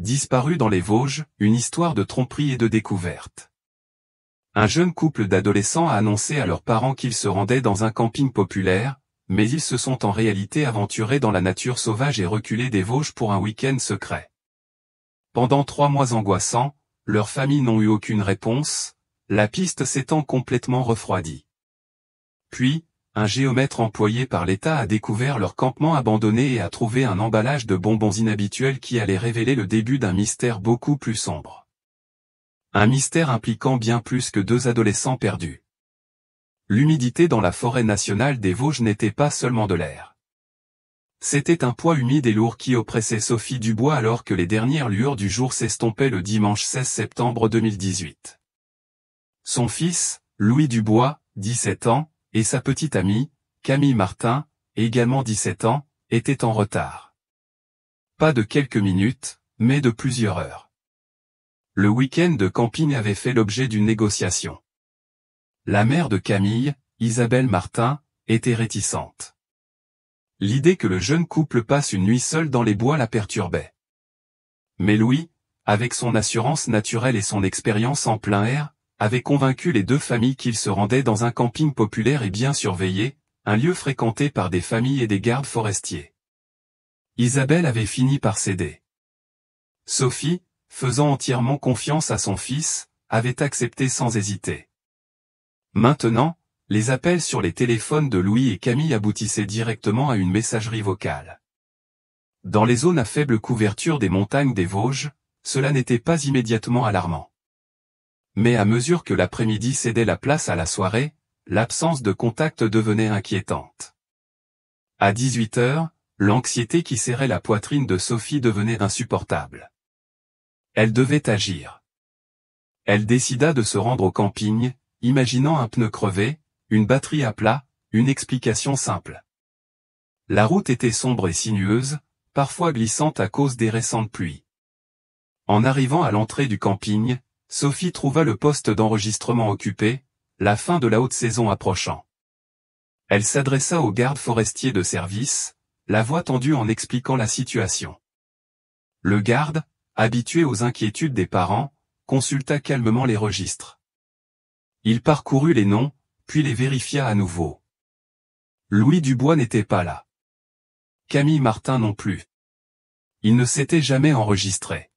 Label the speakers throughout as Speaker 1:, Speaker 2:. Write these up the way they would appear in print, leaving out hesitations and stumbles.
Speaker 1: Disparu dans les Vosges, une histoire de tromperie et de découverte. Un jeune couple d'adolescents a annoncé à leurs parents qu'ils se rendaient dans un camping populaire, mais ils se sont en réalité aventurés dans la nature sauvage et reculée des Vosges pour un week-end secret. Pendant 3 mois angoissants, leurs familles n'ont eu aucune réponse, la piste s'étant complètement refroidie. Puis, un géomètre employé par l'État a découvert leur campement abandonné et a trouvé un emballage de bonbons inhabituels qui allait révéler le début d'un mystère beaucoup plus sombre. Un mystère impliquant bien plus que 2 adolescents perdus. L'humidité dans la forêt nationale des Vosges n'était pas seulement de l'air. C'était un poids humide et lourd qui oppressait Sophie Dubois alors que les dernières lueurs du jour s'estompaient le dimanche 16 septembre 2018. Son fils, Louis Dubois, 17 ans, et sa petite amie, Camille Martin, également 17 ans, étaient en retard. Pas de quelques minutes, mais de plusieurs heures. Le week-end de camping avait fait l'objet d'une négociation. La mère de Camille, Isabelle Martin, était réticente. L'idée que le jeune couple passe une nuit seul dans les bois la perturbait. Mais Louis, avec son assurance naturelle et son expérience en plein air, avait convaincu les 2 familles qu'ils se rendaient dans un camping populaire et bien surveillé, un lieu fréquenté par des familles et des gardes forestiers. Isabelle avait fini par céder. Sophie, faisant entièrement confiance à son fils, avait accepté sans hésiter. Maintenant, les appels sur les téléphones de Louis et Camille aboutissaient directement à une messagerie vocale. Dans les zones à faible couverture des montagnes des Vosges, cela n'était pas immédiatement alarmant. Mais à mesure que l'après-midi cédait la place à la soirée, l'absence de contact devenait inquiétante. À 18 h, l'anxiété qui serrait la poitrine de Sophie devenait insupportable. Elle devait agir. Elle décida de se rendre au camping, imaginant un pneu crevé, une batterie à plat, une explication simple. La route était sombre et sinueuse, parfois glissante à cause des récentes pluies. En arrivant à l'entrée du camping, Sophie trouva le poste d'enregistrement occupé, la fin de la haute saison approchant. Elle s'adressa au garde forestier de service, la voix tendue en expliquant la situation. Le garde, habitué aux inquiétudes des parents, consulta calmement les registres. Il parcourut les noms, puis les vérifia à nouveau. Louis Dubois n'était pas là. Camille Martin non plus. Il ne s'était jamais enregistré.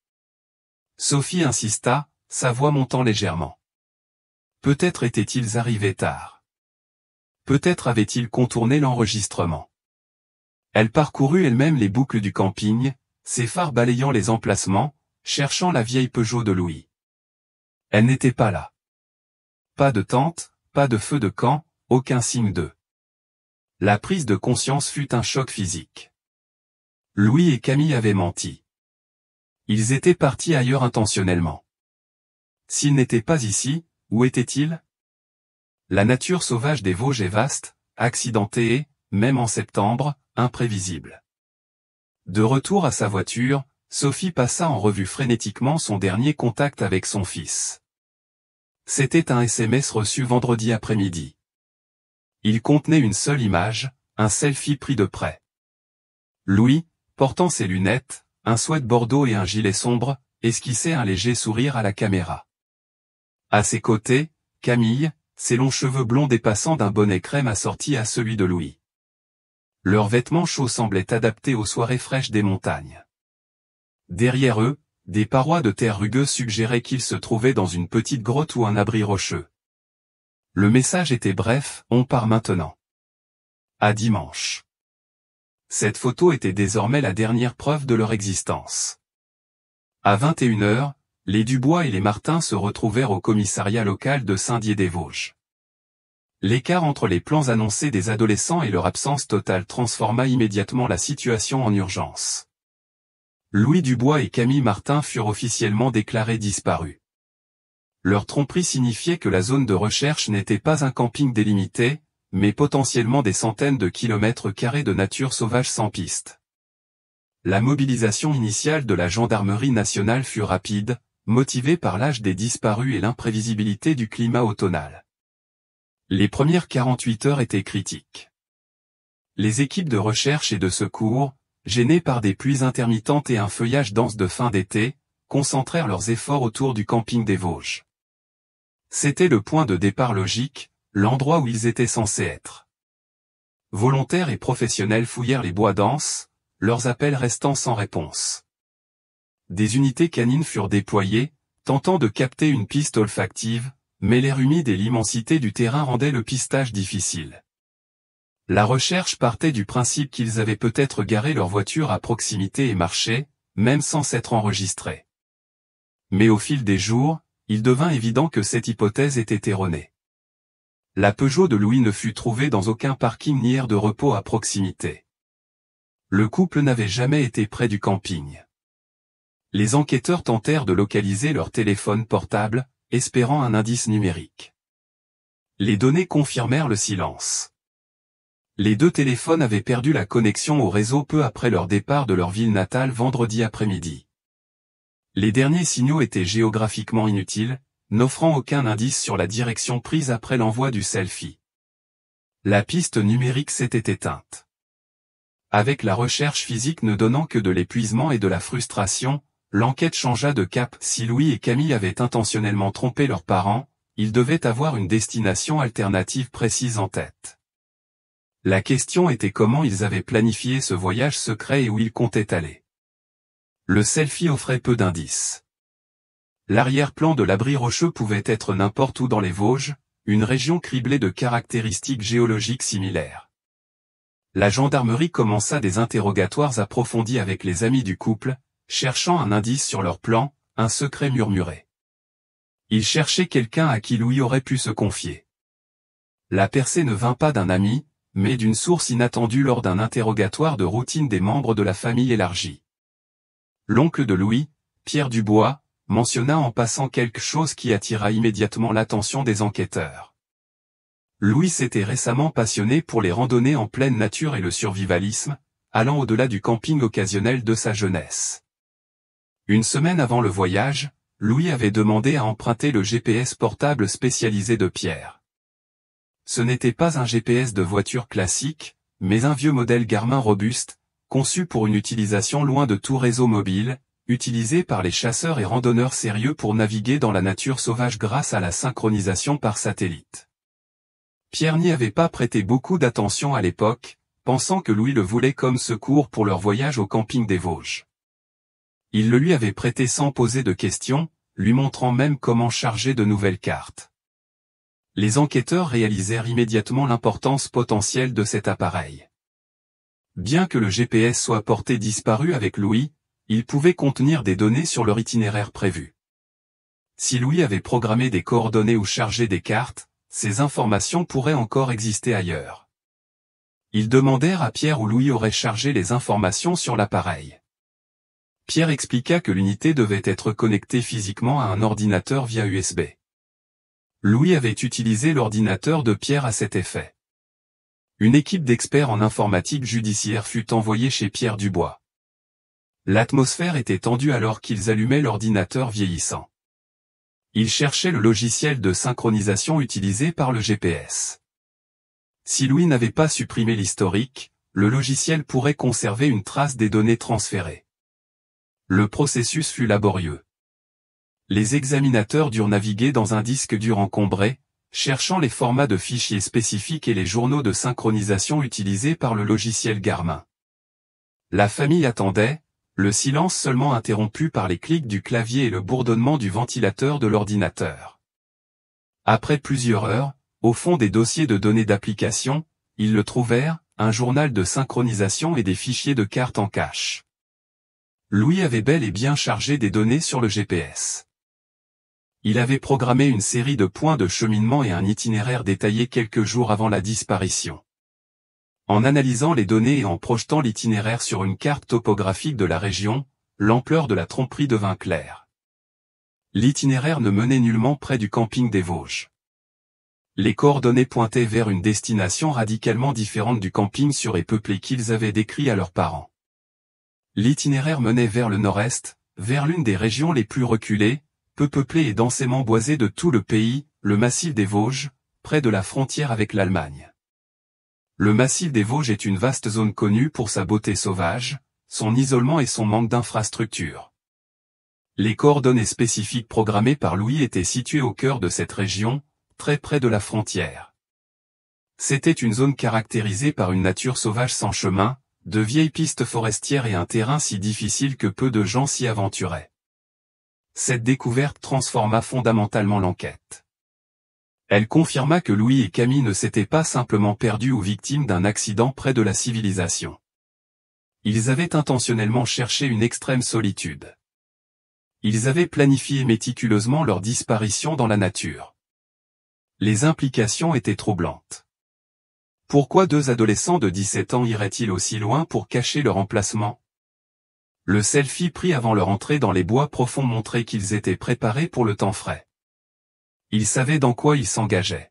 Speaker 1: Sophie insista, sa voix montant légèrement. Peut-être étaient-ils arrivés tard. Peut-être avaient-ils contourné l'enregistrement. Elle parcourut elle-même les boucles du camping, ses phares balayant les emplacements, cherchant la vieille Peugeot de Louis. Elle n'était pas là. Pas de tente, pas de feu de camp, aucun signe d'eux. La prise de conscience fut un choc physique. Louis et Camille avaient menti. Ils étaient partis ailleurs intentionnellement. S'ils n'étaient pas ici, où étaient-ils? La nature sauvage des Vosges est vaste, accidentée et, même en septembre, imprévisible. De retour à sa voiture, Sophie passa en revue frénétiquement son dernier contact avec son fils. C'était un SMS reçu vendredi après-midi. Il contenait une seule image, un selfie pris de près. Louis, portant ses lunettes, un sweat bordeaux et un gilet sombre, esquissait un léger sourire à la caméra. À ses côtés, Camille, ses longs cheveux blonds dépassant d'un bonnet crème assorti à celui de Louis. Leurs vêtements chauds semblaient adaptés aux soirées fraîches des montagnes. Derrière eux, des parois de terre rugueuse suggéraient qu'ils se trouvaient dans une petite grotte ou un abri rocheux. Le message était bref, on part maintenant. À dimanche. Cette photo était désormais la dernière preuve de leur existence. À 21 h, les Dubois et les Martin se retrouvèrent au commissariat local de Saint-Dié-des-Vosges. L'écart entre les plans annoncés des adolescents et leur absence totale transforma immédiatement la situation en urgence. Louis Dubois et Camille Martin furent officiellement déclarés disparus. Leur tromperie signifiait que la zone de recherche n'était pas un camping délimité, mais potentiellement des centaines de kilomètres carrés de nature sauvage sans piste. La mobilisation initiale de la gendarmerie nationale fut rapide, motivée par l'âge des disparus et l'imprévisibilité du climat automnal. Les premières 48 heures étaient critiques. Les équipes de recherche et de secours, gênés par des pluies intermittentes et un feuillage dense de fin d'été, concentrèrent leurs efforts autour du camping des Vosges. C'était le point de départ logique, l'endroit où ils étaient censés être. Volontaires et professionnels fouillèrent les bois denses, leurs appels restant sans réponse. Des unités canines furent déployées, tentant de capter une piste olfactive, mais l'air humide et l'immensité du terrain rendaient le pistage difficile. La recherche partait du principe qu'ils avaient peut-être garé leur voiture à proximité et marché, même sans s'être enregistrés. Mais au fil des jours, il devint évident que cette hypothèse était erronée. La Peugeot de Louis ne fut trouvée dans aucun parking ni aire de repos à proximité. Le couple n'avait jamais été près du camping. Les enquêteurs tentèrent de localiser leur téléphone portable, espérant un indice numérique. Les données confirmèrent le silence. Les deux téléphones avaient perdu la connexion au réseau peu après leur départ de leur ville natale vendredi après-midi. Les derniers signaux étaient géographiquement inutiles, n'offrant aucun indice sur la direction prise après l'envoi du selfie. La piste numérique s'était éteinte. Avec la recherche physique ne donnant que de l'épuisement et de la frustration, l'enquête changea de cap. Si Louis et Camille avaient intentionnellement trompé leurs parents, ils devaient avoir une destination alternative précise en tête. La question était comment ils avaient planifié ce voyage secret et où ils comptaient aller. Le selfie offrait peu d'indices. L'arrière-plan de l'abri rocheux pouvait être n'importe où dans les Vosges, une région criblée de caractéristiques géologiques similaires. La gendarmerie commença des interrogatoires approfondis avec les amis du couple, cherchant un indice sur leur plan, un secret murmuré. Ils cherchaient quelqu'un à qui Louis aurait pu se confier. La percée ne vint pas d'un ami, mais d'une source inattendue lors d'un interrogatoire de routine des membres de la famille élargie. L'oncle de Louis, Pierre Dubois, mentionna en passant quelque chose qui attira immédiatement l'attention des enquêteurs. Louis s'était récemment passionné pour les randonnées en pleine nature et le survivalisme, allant au-delà du camping occasionnel de sa jeunesse. Une semaine avant le voyage, Louis avait demandé à emprunter le GPS portable spécialisé de Pierre. Ce n'était pas un GPS de voiture classique, mais un vieux modèle Garmin robuste, conçu pour une utilisation loin de tout réseau mobile, utilisé par les chasseurs et randonneurs sérieux pour naviguer dans la nature sauvage grâce à la synchronisation par satellite. Pierre n'y avait pas prêté beaucoup d'attention à l'époque, pensant que Louis le voulait comme secours pour leur voyage au camping des Vosges. Il le lui avait prêté sans poser de questions, lui montrant même comment charger de nouvelles cartes. Les enquêteurs réalisèrent immédiatement l'importance potentielle de cet appareil. Bien que le GPS soit porté disparu avec Louis, il pouvait contenir des données sur leur itinéraire prévu. Si Louis avait programmé des coordonnées ou chargé des cartes, ces informations pourraient encore exister ailleurs. Ils demandèrent à Pierre où Louis aurait chargé les informations sur l'appareil. Pierre expliqua que l'unité devait être connectée physiquement à un ordinateur via USB. Louis avait utilisé l'ordinateur de Pierre à cet effet. Une équipe d'experts en informatique judiciaire fut envoyée chez Pierre Dubois. L'atmosphère était tendue alors qu'ils allumaient l'ordinateur vieillissant. Ils cherchaient le logiciel de synchronisation utilisé par le GPS. Si Louis n'avait pas supprimé l'historique, le logiciel pourrait conserver une trace des données transférées. Le processus fut laborieux. Les examinateurs durent naviguer dans un disque dur encombré, cherchant les formats de fichiers spécifiques et les journaux de synchronisation utilisés par le logiciel Garmin. La famille attendait, le silence seulement interrompu par les clics du clavier et le bourdonnement du ventilateur de l'ordinateur. Après plusieurs heures, au fond des dossiers de données d'application, ils le trouvèrent, un journal de synchronisation et des fichiers de cartes en cache. Louis avait bel et bien chargé des données sur le GPS. Il avait programmé une série de points de cheminement et un itinéraire détaillé quelques jours avant la disparition. En analysant les données et en projetant l'itinéraire sur une carte topographique de la région, l'ampleur de la tromperie devint claire. L'itinéraire ne menait nullement près du camping des Vosges. Les coordonnées pointaient vers une destination radicalement différente du camping sûr et peuplé qu'ils avaient décrit à leurs parents. L'itinéraire menait vers le nord-est, vers l'une des régions les plus reculées, peu peuplées et densément boisées de tout le pays, le massif des Vosges, près de la frontière avec l'Allemagne. Le massif des Vosges est une vaste zone connue pour sa beauté sauvage, son isolement et son manque d'infrastructures. Les coordonnées spécifiques programmées par Louis étaient situées au cœur de cette région, très près de la frontière. C'était une zone caractérisée par une nature sauvage sans chemin, de vieilles pistes forestières et un terrain si difficile que peu de gens s'y aventuraient. Cette découverte transforma fondamentalement l'enquête. Elle confirma que Louis et Camille ne s'étaient pas simplement perdus ou victimes d'un accident près de la civilisation. Ils avaient intentionnellement cherché une extrême solitude. Ils avaient planifié méticuleusement leur disparition dans la nature. Les implications étaient troublantes. Pourquoi deux adolescents de 17 ans iraient-ils aussi loin pour cacher leur emplacement? Le selfie pris avant leur entrée dans les bois profonds montrait qu'ils étaient préparés pour le temps frais. Ils savaient dans quoi ils s'engageaient.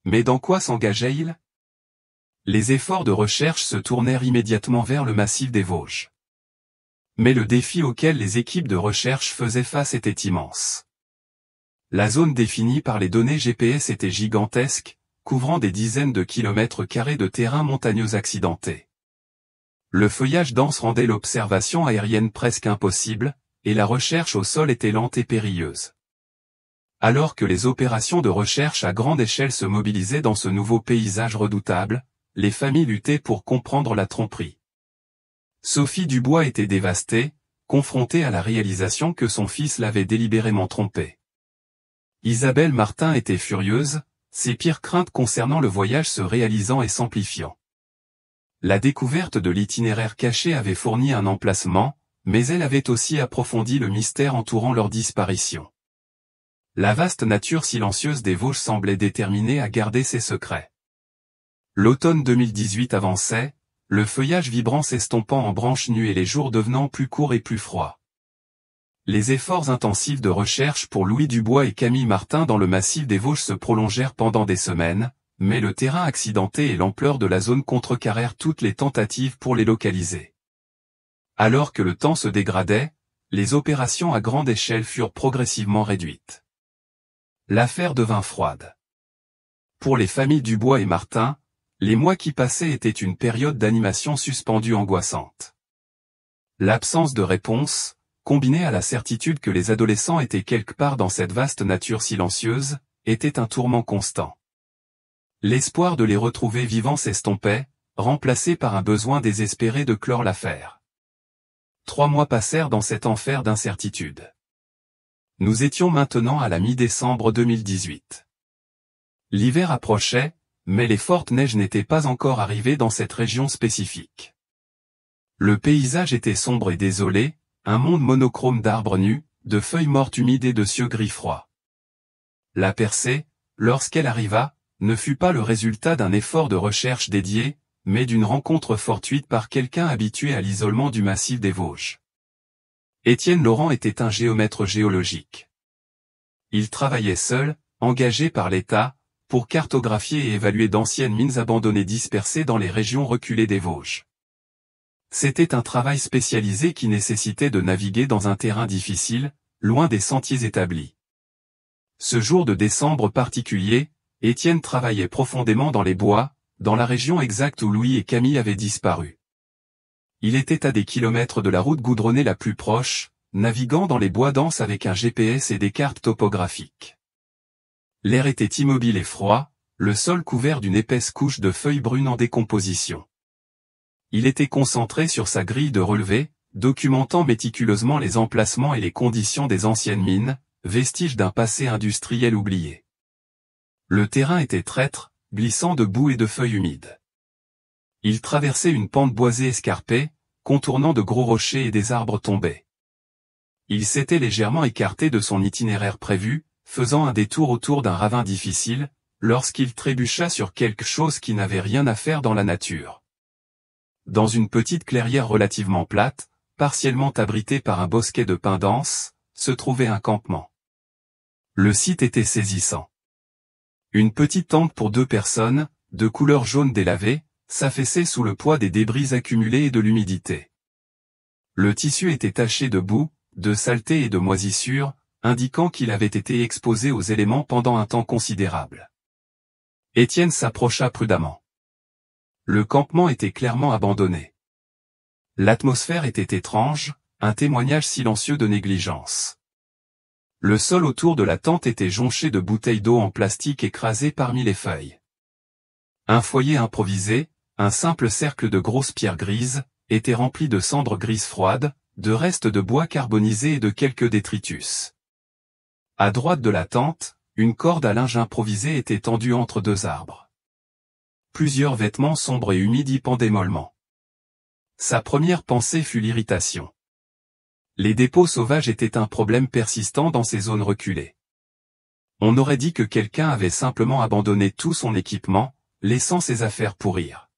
Speaker 1: Mais dans quoi s'engageaient-ils? Les efforts de recherche se tournèrent immédiatement vers le massif des Vosges. Mais le défi auquel les équipes de recherche faisaient face était immense. La zone définie par les données GPS était gigantesque, couvrant des dizaines de kilomètres carrés de terrain montagneux accidenté. Le feuillage dense rendait l'observation aérienne presque impossible, et la recherche au sol était lente et périlleuse. Alors que les opérations de recherche à grande échelle se mobilisaient dans ce nouveau paysage redoutable, les familles luttaient pour comprendre la tromperie. Sophie Dubois était dévastée, confrontée à la réalisation que son fils l'avait délibérément trompée. Isabelle Martin était furieuse, ses pires craintes concernant le voyage se réalisant et s'amplifiant. La découverte de l'itinéraire caché avait fourni un emplacement, mais elle avait aussi approfondi le mystère entourant leur disparition. La vaste nature silencieuse des Vosges semblait déterminée à garder ses secrets. L'automne 2018 avançait, le feuillage vibrant s'estompant en branches nues et les jours devenant plus courts et plus froids. Les efforts intensifs de recherche pour Louis Dubois et Camille Martin dans le massif des Vosges se prolongèrent pendant des semaines, mais le terrain accidenté et l'ampleur de la zone contrecarrèrent toutes les tentatives pour les localiser. Alors que le temps se dégradait, les opérations à grande échelle furent progressivement réduites. L'affaire devint froide. Pour les familles Dubois et Martin, les mois qui passaient étaient une période d'animation suspendue angoissante. L'absence de réponse, combinée à la certitude que les adolescents étaient quelque part dans cette vaste nature silencieuse, était un tourment constant. L'espoir de les retrouver vivants s'estompait, remplacé par un besoin désespéré de clore l'affaire. 3 mois passèrent dans cet enfer d'incertitude. Nous étions maintenant à la mi-décembre 2018. L'hiver approchait, mais les fortes neiges n'étaient pas encore arrivées dans cette région spécifique. Le paysage était sombre et désolé, un monde monochrome d'arbres nus, de feuilles mortes humides et de cieux gris froids. La percée, lorsqu'elle arriva, ne fut pas le résultat d'un effort de recherche dédié, mais d'une rencontre fortuite par quelqu'un habitué à l'isolement du massif des Vosges. Étienne Laurent était un géomètre géologique. Il travaillait seul, engagé par l'État, pour cartographier et évaluer d'anciennes mines abandonnées dispersées dans les régions reculées des Vosges. C'était un travail spécialisé qui nécessitait de naviguer dans un terrain difficile, loin des sentiers établis. Ce jour de décembre particulier, Étienne travaillait profondément dans les bois, dans la région exacte où Louis et Camille avaient disparu. Il était à des kilomètres de la route goudronnée la plus proche, naviguant dans les bois denses avec un GPS et des cartes topographiques. L'air était immobile et froid, le sol couvert d'une épaisse couche de feuilles brunes en décomposition. Il était concentré sur sa grille de relevé, documentant méticuleusement les emplacements et les conditions des anciennes mines, vestiges d'un passé industriel oublié. Le terrain était traître, glissant de boue et de feuilles humides. Il traversait une pente boisée escarpée, contournant de gros rochers et des arbres tombés. Il s'était légèrement écarté de son itinéraire prévu, faisant un détour autour d'un ravin difficile, lorsqu'il trébucha sur quelque chose qui n'avait rien à faire dans la nature. Dans une petite clairière relativement plate, partiellement abritée par un bosquet de pins denses, se trouvait un campement. Le site était saisissant. Une petite tente pour 2 personnes, de couleur jaune délavée, s'affaissait sous le poids des débris accumulés et de l'humidité. Le tissu était taché de boue, de saleté et de moisissure, indiquant qu'il avait été exposé aux éléments pendant un temps considérable. Étienne s'approcha prudemment. Le campement était clairement abandonné. L'atmosphère était étrange, un témoignage silencieux de négligence. Le sol autour de la tente était jonché de bouteilles d'eau en plastique écrasées parmi les feuilles. Un foyer improvisé, un simple cercle de grosses pierres grises, était rempli de cendres grises froides, de restes de bois carbonisé et de quelques détritus. À droite de la tente, une corde à linge improvisée était tendue entre deux arbres. Plusieurs vêtements sombres et humides y pendaient mollement. Sa première pensée fut l'irritation. Les dépôts sauvages étaient un problème persistant dans ces zones reculées. On aurait dit que quelqu'un avait simplement abandonné tout son équipement, laissant ses affaires pourrir.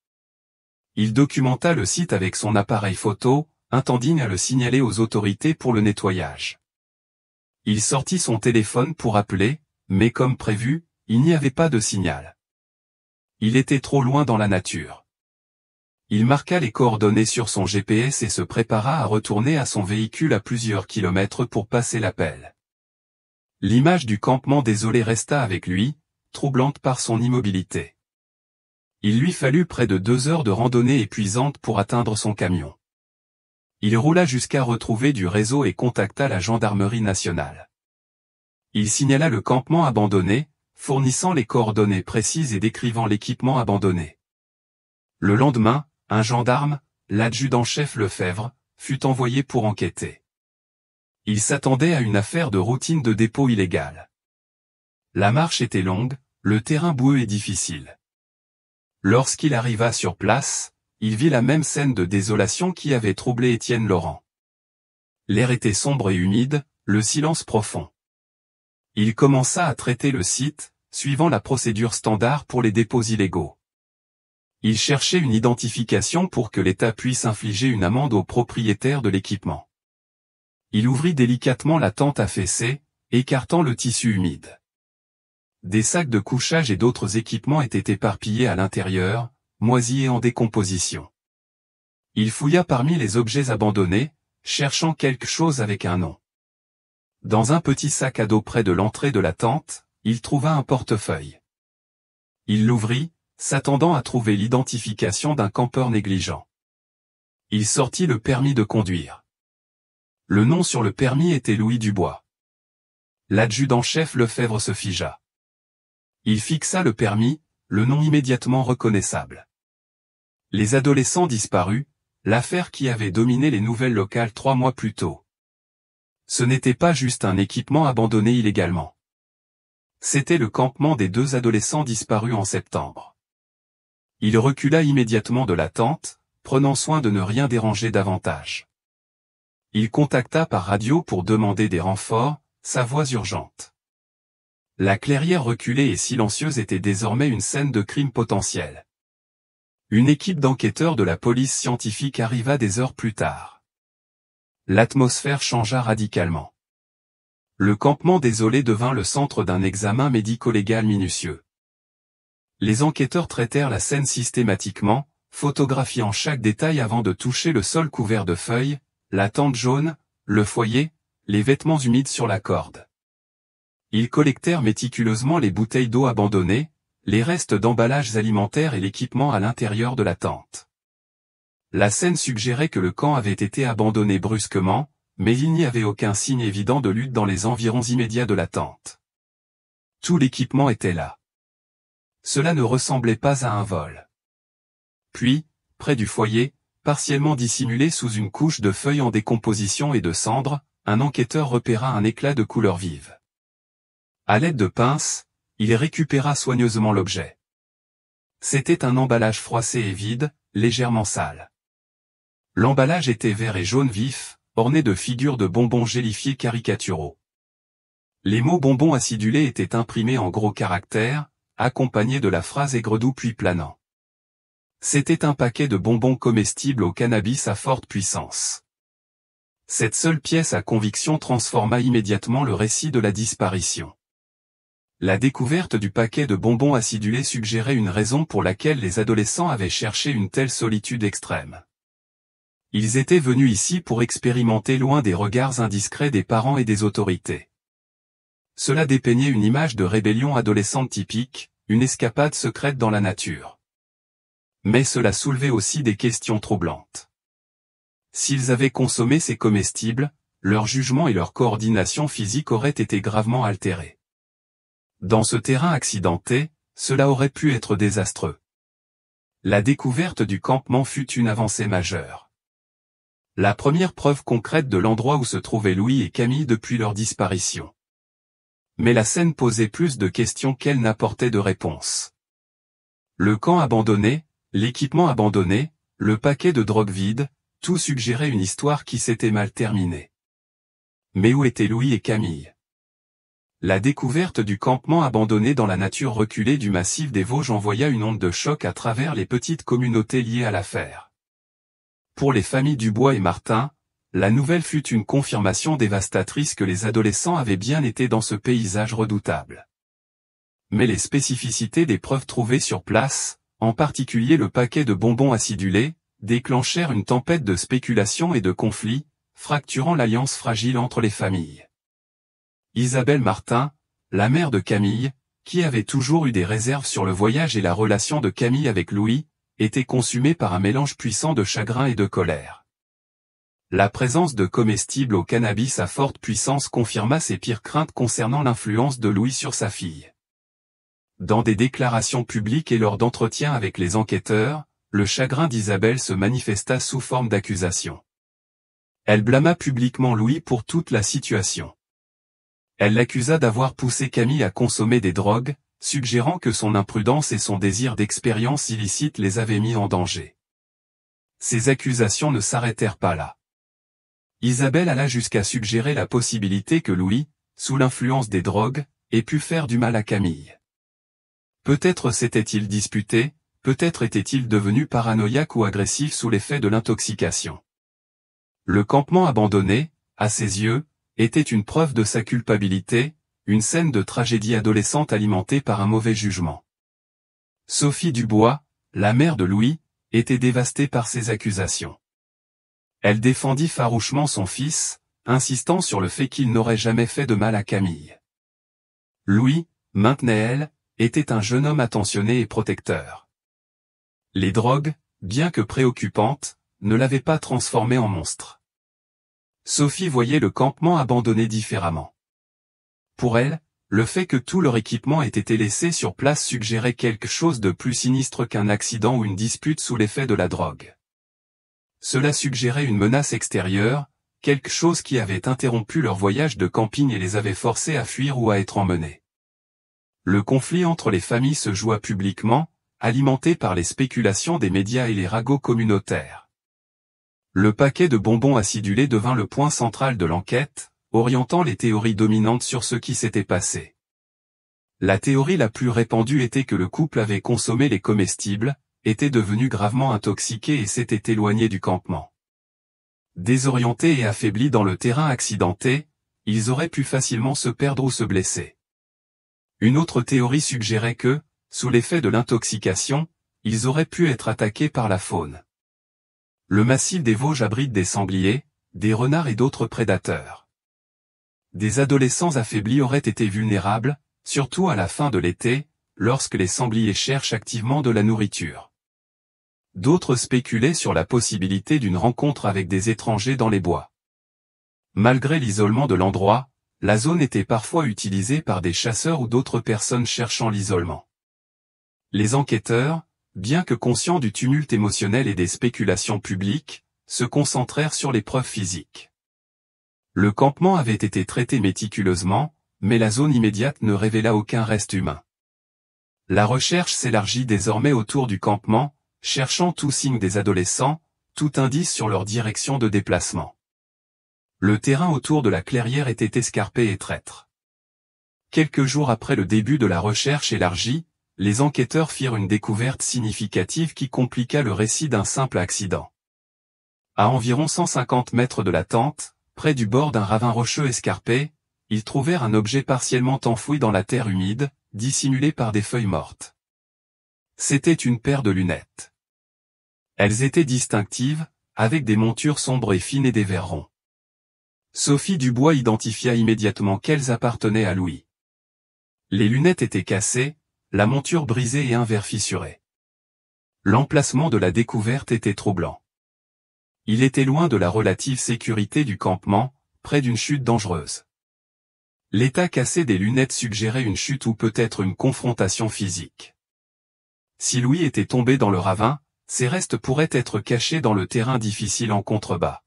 Speaker 1: Il documenta le site avec son appareil photo, intendant à le signaler aux autorités pour le nettoyage. Il sortit son téléphone pour appeler, mais comme prévu, il n'y avait pas de signal. Il était trop loin dans la nature. Il marqua les coordonnées sur son GPS et se prépara à retourner à son véhicule à plusieurs kilomètres pour passer l'appel. L'image du campement désolé resta avec lui, troublante par son immobilité. Il lui fallut près de 2 heures de randonnée épuisante pour atteindre son camion. Il roula jusqu'à retrouver du réseau et contacta la gendarmerie nationale. Il signala le campement abandonné, fournissant les coordonnées précises et décrivant l'équipement abandonné. Le lendemain, un gendarme, l'adjudant-chef Lefebvre, fut envoyé pour enquêter. Il s'attendait à une affaire de routine de dépôt illégal. La marche était longue, le terrain boueux et difficile. Lorsqu'il arriva sur place, il vit la même scène de désolation qui avait troublé Étienne Laurent. L'air était sombre et humide, le silence profond. Il commença à traiter le site, suivant la procédure standard pour les dépôts illégaux. Il cherchait une identification pour que l'État puisse infliger une amende aux propriétaires de l'équipement. Il ouvrit délicatement la tente affaissée, écartant le tissu humide. Des sacs de couchage et d'autres équipements étaient éparpillés à l'intérieur, moisis et en décomposition. Il fouilla parmi les objets abandonnés, cherchant quelque chose avec un nom. Dans un petit sac à dos près de l'entrée de la tente, il trouva un portefeuille. Il l'ouvrit, s'attendant à trouver l'identification d'un campeur négligent. Il sortit le permis de conduire. Le nom sur le permis était Louis Dubois. L'adjudant-chef Lefebvre se figea. Il fixa le permis, le nom immédiatement reconnaissable. Les adolescents disparus, l'affaire qui avait dominé les nouvelles locales 3 mois plus tôt. Ce n'était pas juste un équipement abandonné illégalement. C'était le campement des 2 adolescents disparus en septembre. Il recula immédiatement de la tente, prenant soin de ne rien déranger davantage. Il contacta par radio pour demander des renforts, sa voix urgente. La clairière reculée et silencieuse était désormais une scène de crime potentiel. Une équipe d'enquêteurs de la police scientifique arriva des heures plus tard. L'atmosphère changea radicalement. Le campement désolé devint le centre d'un examen médico-légal minutieux. Les enquêteurs traitèrent la scène systématiquement, photographiant chaque détail avant de toucher le sol couvert de feuilles, la tente jaune, le foyer, les vêtements humides sur la corde. Ils collectèrent méticuleusement les bouteilles d'eau abandonnées, les restes d'emballages alimentaires et l'équipement à l'intérieur de la tente. La scène suggérait que le camp avait été abandonné brusquement, mais il n'y avait aucun signe évident de lutte dans les environs immédiats de la tente. Tout l'équipement était là. Cela ne ressemblait pas à un vol. Puis, près du foyer, partiellement dissimulé sous une couche de feuilles en décomposition et de cendres, un enquêteur repéra un éclat de couleur vive. À l'aide de pinces, il récupéra soigneusement l'objet. C'était un emballage froissé et vide, légèrement sale. L'emballage était vert et jaune vif, orné de figures de bonbons gélifiés caricaturaux. Les mots bonbons acidulés étaient imprimés en gros caractères, accompagnés de la phrase aigre-doux puis planant. C'était un paquet de bonbons comestibles au cannabis à forte puissance. Cette seule pièce à conviction transforma immédiatement le récit de la disparition. La découverte du paquet de bonbons acidulés suggérait une raison pour laquelle les adolescents avaient cherché une telle solitude extrême. Ils étaient venus ici pour expérimenter loin des regards indiscrets des parents et des autorités. Cela dépeignait une image de rébellion adolescente typique, une escapade secrète dans la nature. Mais cela soulevait aussi des questions troublantes. s'ils avaient consommé ces comestibles, leur jugement et leur coordination physique auraient été gravement altérés. Dans ce terrain accidenté, cela aurait pu être désastreux. La découverte du campement fut une avancée majeure. La première preuve concrète de l'endroit où se trouvaient Louis et Camille depuis leur disparition. Mais la scène posait plus de questions qu'elle n'apportait de réponses. Le camp abandonné, l'équipement abandonné, le paquet de drogue vide, tout suggérait une histoire qui s'était mal terminée. Mais où étaient Louis et Camille? La découverte du campement abandonné dans la nature reculée du massif des Vosges envoya une onde de choc à travers les petites communautés liées à l'affaire. Pour les familles Dubois et Martin, la nouvelle fut une confirmation dévastatrice que les adolescents avaient bien été dans ce paysage redoutable. Mais les spécificités des preuves trouvées sur place, en particulier le paquet de bonbons acidulés, déclenchèrent une tempête de spéculations et de conflits, fracturant l'alliance fragile entre les familles. Isabelle Martin, la mère de Camille, qui avait toujours eu des réserves sur le voyage et la relation de Camille avec Louis, était consumée par un mélange puissant de chagrin et de colère. La présence de comestibles au cannabis à forte puissance confirma ses pires craintes concernant l'influence de Louis sur sa fille. Dans des déclarations publiques et lors d'entretiens avec les enquêteurs, le chagrin d'Isabelle se manifesta sous forme d'accusation. Elle blâma publiquement Louis pour toute la situation. Elle l'accusa d'avoir poussé Camille à consommer des drogues, suggérant que son imprudence et son désir d'expérience illicite les avaient mis en danger. Ces accusations ne s'arrêtèrent pas là. Isabelle alla jusqu'à suggérer la possibilité que Louis, sous l'influence des drogues, ait pu faire du mal à Camille. Peut-être s'était-il disputé, peut-être était-il devenu paranoïaque ou agressif sous l'effet de l'intoxication. Le campement abandonné, à ses yeux, était une preuve de sa culpabilité, une scène de tragédie adolescente alimentée par un mauvais jugement. Sophie Dubois, la mère de Louis, était dévastée par ces accusations. Elle défendit farouchement son fils, insistant sur le fait qu'il n'aurait jamais fait de mal à Camille. Louis, maintenait-elle, était un jeune homme attentionné et protecteur. Les drogues, bien que préoccupantes, ne l'avaient pas transformé en monstre. Sophie voyait le campement abandonné différemment. Pour elle, le fait que tout leur équipement ait été laissé sur place suggérait quelque chose de plus sinistre qu'un accident ou une dispute sous l'effet de la drogue. Cela suggérait une menace extérieure, quelque chose qui avait interrompu leur voyage de camping et les avait forcés à fuir ou à être emmenés. Le conflit entre les familles se joua publiquement, alimenté par les spéculations des médias et les ragots communautaires. Le paquet de bonbons acidulés devint le point central de l'enquête, orientant les théories dominantes sur ce qui s'était passé. La théorie la plus répandue était que le couple avait consommé les comestibles, était devenu gravement intoxiqué et s'était éloigné du campement. Désorientés et affaiblis dans le terrain accidenté, ils auraient pu facilement se perdre ou se blesser. Une autre théorie suggérait que, sous l'effet de l'intoxication, ils auraient pu être attaqués par la faune. Le massif des Vosges abrite des sangliers, des renards et d'autres prédateurs. Des adolescents affaiblis auraient été vulnérables, surtout à la fin de l'été, lorsque les sangliers cherchent activement de la nourriture. D'autres spéculaient sur la possibilité d'une rencontre avec des étrangers dans les bois. Malgré l'isolement de l'endroit, la zone était parfois utilisée par des chasseurs ou d'autres personnes cherchant l'isolement. Les enquêteurs, bien que conscients du tumulte émotionnel et des spéculations publiques, se concentrèrent sur les preuves physiques. Le campement avait été traité méticuleusement, mais la zone immédiate ne révéla aucun reste humain. La recherche s'élargit désormais autour du campement, cherchant tout signe des adolescents, tout indice sur leur direction de déplacement. Le terrain autour de la clairière était escarpé et traître. Quelques jours après le début de la recherche élargie, les enquêteurs firent une découverte significative qui compliqua le récit d'un simple accident. À environ 150 mètres de la tente, près du bord d'un ravin rocheux escarpé, ils trouvèrent un objet partiellement enfoui dans la terre humide, dissimulé par des feuilles mortes. C'était une paire de lunettes. Elles étaient distinctives, avec des montures sombres et fines et des verres ronds. Sophie Dubois identifia immédiatement qu'elles appartenaient à Louis. Les lunettes étaient cassées, la monture brisée et un verre fissuré. L'emplacement de la découverte était troublant. Il était loin de la relative sécurité du campement, près d'une chute dangereuse. L'état cassé des lunettes suggérait une chute ou peut-être une confrontation physique. Si Louis était tombé dans le ravin, ses restes pourraient être cachés dans le terrain difficile en contrebas.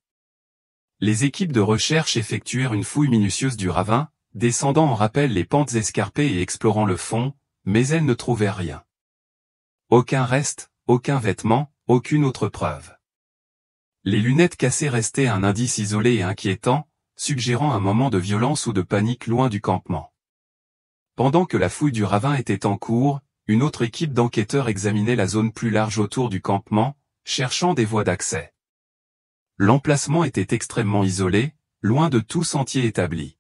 Speaker 1: Les équipes de recherche effectuèrent une fouille minutieuse du ravin, descendant en rappel les pentes escarpées et explorant le fond, mais elles ne trouvèrent rien. Aucun reste, aucun vêtement, aucune autre preuve. Les lunettes cassées restaient un indice isolé et inquiétant, suggérant un moment de violence ou de panique loin du campement. Pendant que la fouille du ravin était en cours, une autre équipe d'enquêteurs examinait la zone plus large autour du campement, cherchant des voies d'accès. L'emplacement était extrêmement isolé, loin de tout sentier établi.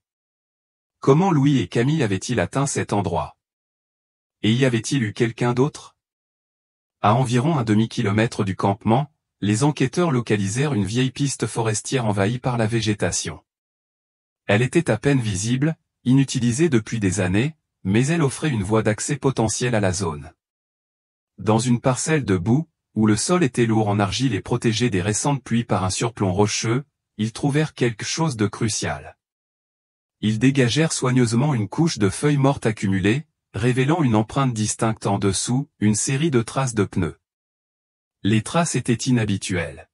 Speaker 1: Comment Louis et Camille avaient-ils atteint cet endroit? Et y avait-il eu quelqu'un d'autre? À environ un demi-kilomètre du campement, les enquêteurs localisèrent une vieille piste forestière envahie par la végétation. Elle était à peine visible, inutilisée depuis des années, mais elle offrait une voie d'accès potentielle à la zone. Dans une parcelle de boue, où le sol était lourd en argile et protégé des récentes pluies par un surplomb rocheux, ils trouvèrent quelque chose de crucial. Ils dégagèrent soigneusement une couche de feuilles mortes accumulées, révélant une empreinte distincte en dessous, une série de traces de pneus. Les traces étaient inhabituelles.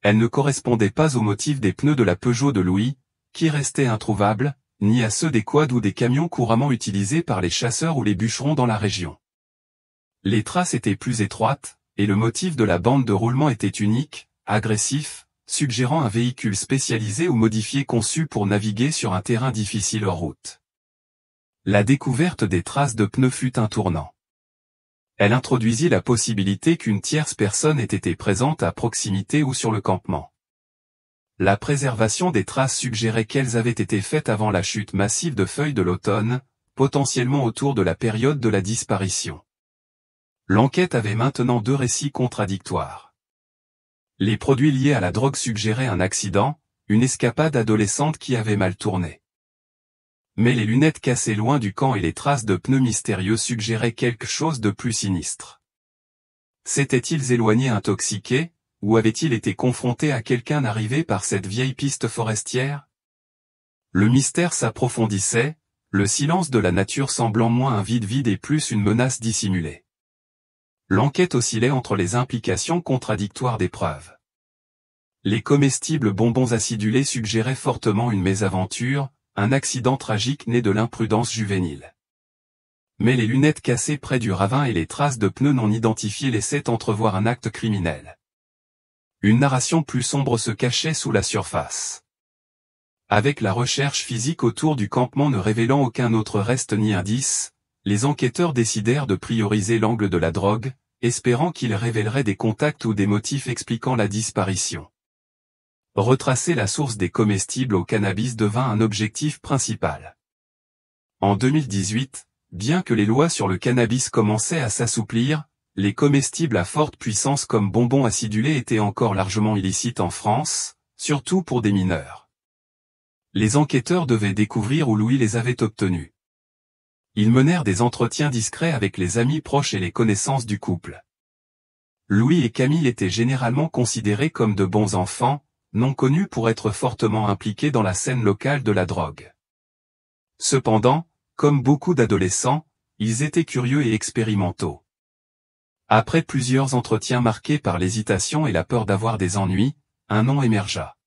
Speaker 1: Elles ne correspondaient pas au motif des pneus de la Peugeot de Louis, qui restaient introuvables, ni à ceux des quads ou des camions couramment utilisés par les chasseurs ou les bûcherons dans la région. Les traces étaient plus étroites, et le motif de la bande de roulement était unique, agressif, suggérant un véhicule spécialisé ou modifié conçu pour naviguer sur un terrain difficile hors route. La découverte des traces de pneus fut un tournant. Elle introduisit la possibilité qu'une tierce personne ait été présente à proximité ou sur le campement. La préservation des traces suggérait qu'elles avaient été faites avant la chute massive de feuilles de l'automne, potentiellement autour de la période de la disparition. L'enquête avait maintenant deux récits contradictoires. Les produits liés à la drogue suggéraient un accident, une escapade adolescente qui avait mal tourné. Mais les lunettes cassées loin du camp et les traces de pneus mystérieux suggéraient quelque chose de plus sinistre. S'étaient-ils éloignés intoxiqués, ou avaient-ils été confrontés à quelqu'un arrivé par cette vieille piste forestière? Le mystère s'approfondissait, le silence de la nature semblant moins un vide et plus une menace dissimulée. L'enquête oscillait entre les implications contradictoires des preuves. Les comestibles bonbons acidulés suggéraient fortement une mésaventure, un accident tragique né de l'imprudence juvénile. Mais les lunettes cassées près du ravin et les traces de pneus non identifiés laissaient entrevoir un acte criminel. Une narration plus sombre se cachait sous la surface. Avec la recherche physique autour du campement ne révélant aucun autre reste ni indice, les enquêteurs décidèrent de prioriser l'angle de la drogue, espérant qu'il révélerait des contacts ou des motifs expliquant la disparition. Retracer la source des comestibles au cannabis devint un objectif principal. En 2018, bien que les lois sur le cannabis commençaient à s'assouplir, les comestibles à forte puissance comme bonbons acidulés étaient encore largement illicites en France, surtout pour des mineurs. Les enquêteurs devaient découvrir où Louis les avait obtenus. Ils menèrent des entretiens discrets avec les amis proches et les connaissances du couple. Louis et Camille étaient généralement considérés comme de bons enfants, non connus pour être fortement impliqués dans la scène locale de la drogue. Cependant, comme beaucoup d'adolescents, ils étaient curieux et expérimentaux. Après plusieurs entretiens marqués par l'hésitation et la peur d'avoir des ennuis, un nom émergea.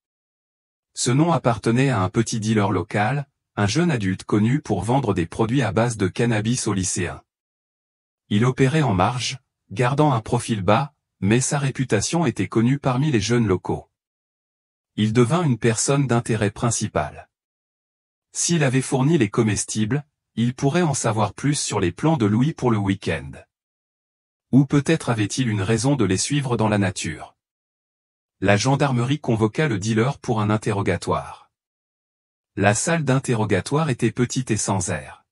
Speaker 1: Ce nom appartenait à un petit dealer local, un jeune adulte connu pour vendre des produits à base de cannabis aux lycéens. Il opérait en marge, gardant un profil bas, mais sa réputation était connue parmi les jeunes locaux. Il devint une personne d'intérêt principal. S'il avait fourni les comestibles, il pourrait en savoir plus sur les plans de Louis pour le week-end. Ou peut-être avait-il une raison de les suivre dans la nature. La gendarmerie convoqua le dealer pour un interrogatoire. La salle d'interrogatoire était petite et sans air.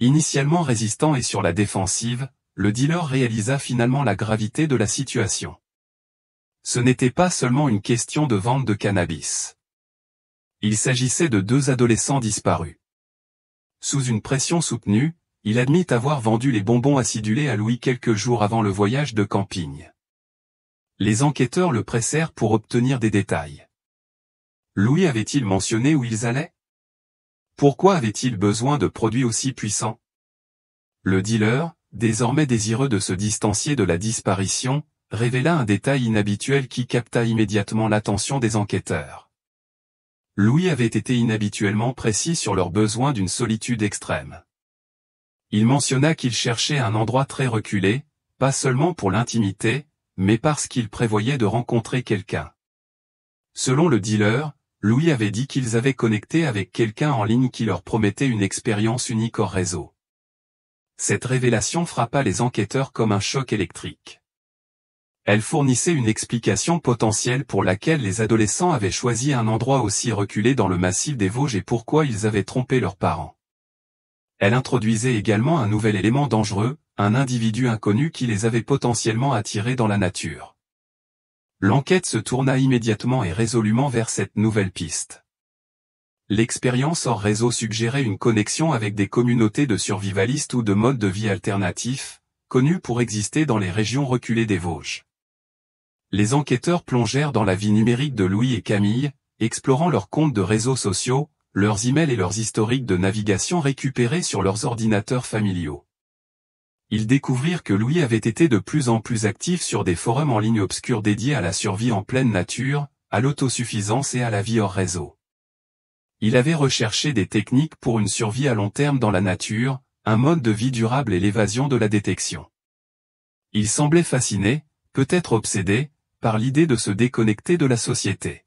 Speaker 1: Initialement résistant et sur la défensive, le dealer réalisa finalement la gravité de la situation. Ce n'était pas seulement une question de vente de cannabis. Il s'agissait de deux adolescents disparus. Sous une pression soutenue, il admit avoir vendu les bonbons acidulés à Louis quelques jours avant le voyage de camping. Les enquêteurs le pressèrent pour obtenir des détails. Louis avait-il mentionné où ils allaient? Pourquoi avait-il besoin de produits aussi puissants? Le dealer, désormais désireux de se distancier de la disparition, révéla un détail inhabituel qui capta immédiatement l'attention des enquêteurs. Louis avait été inhabituellement précis sur leur besoin d'une solitude extrême. Il mentionna qu'il cherchait un endroit très reculé, pas seulement pour l'intimité, mais parce qu'il prévoyait de rencontrer quelqu'un. Selon le dealer, Louis avait dit qu'ils avaient connecté avec quelqu'un en ligne qui leur promettait une expérience unique hors réseau. Cette révélation frappa les enquêteurs comme un choc électrique. Elle fournissait une explication potentielle pour laquelle les adolescents avaient choisi un endroit aussi reculé dans le massif des Vosges et pourquoi ils avaient trompé leurs parents. Elle introduisait également un nouvel élément dangereux, un individu inconnu qui les avait potentiellement attirés dans la nature. L'enquête se tourna immédiatement et résolument vers cette nouvelle piste. L'expérience hors réseau suggérait une connexion avec des communautés de survivalistes ou de modes de vie alternatifs, connus pour exister dans les régions reculées des Vosges. Les enquêteurs plongèrent dans la vie numérique de Louis et Camille, explorant leurs comptes de réseaux sociaux, leurs emails et leurs historiques de navigation récupérés sur leurs ordinateurs familiaux. Ils découvrirent que Louis avait été de plus en plus actif sur des forums en ligne obscurs dédiés à la survie en pleine nature, à l'autosuffisance et à la vie hors réseau. Il avait recherché des techniques pour une survie à long terme dans la nature, un mode de vie durable et l'évasion de la détection. Il semblait fasciné, peut-être obsédé, par l'idée de se déconnecter de la société.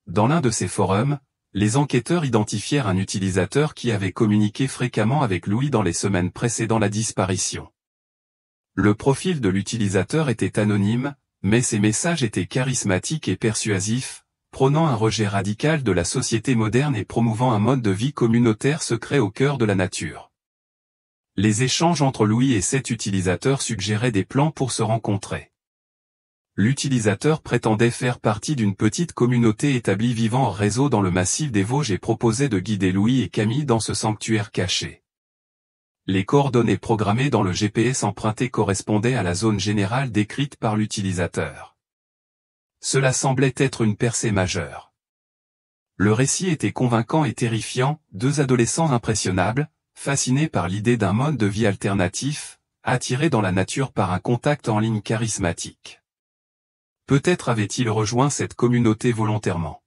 Speaker 1: Dans l'un de ces forums, les enquêteurs identifièrent un utilisateur qui avait communiqué fréquemment avec Louis dans les semaines précédant la disparition. Le profil de l'utilisateur était anonyme, mais ses messages étaient charismatiques et persuasifs, prônant un rejet radical de la société moderne et promouvant un mode de vie communautaire secret au cœur de la nature. Les échanges entre Louis et cet utilisateur suggéraient des plans pour se rencontrer. L'utilisateur prétendait faire partie d'une petite communauté établie vivant hors réseau dans le massif des Vosges et proposait de guider Louis et Camille dans ce sanctuaire caché. Les coordonnées programmées dans le GPS emprunté correspondaient à la zone générale décrite par l'utilisateur. Cela semblait être une percée majeure. Le récit était convaincant et terrifiant, deux adolescents impressionnables, fascinés par l'idée d'un mode de vie alternatif, attirés dans la nature par un contact en ligne charismatique. Peut-être avait-il rejoint cette communauté volontairement.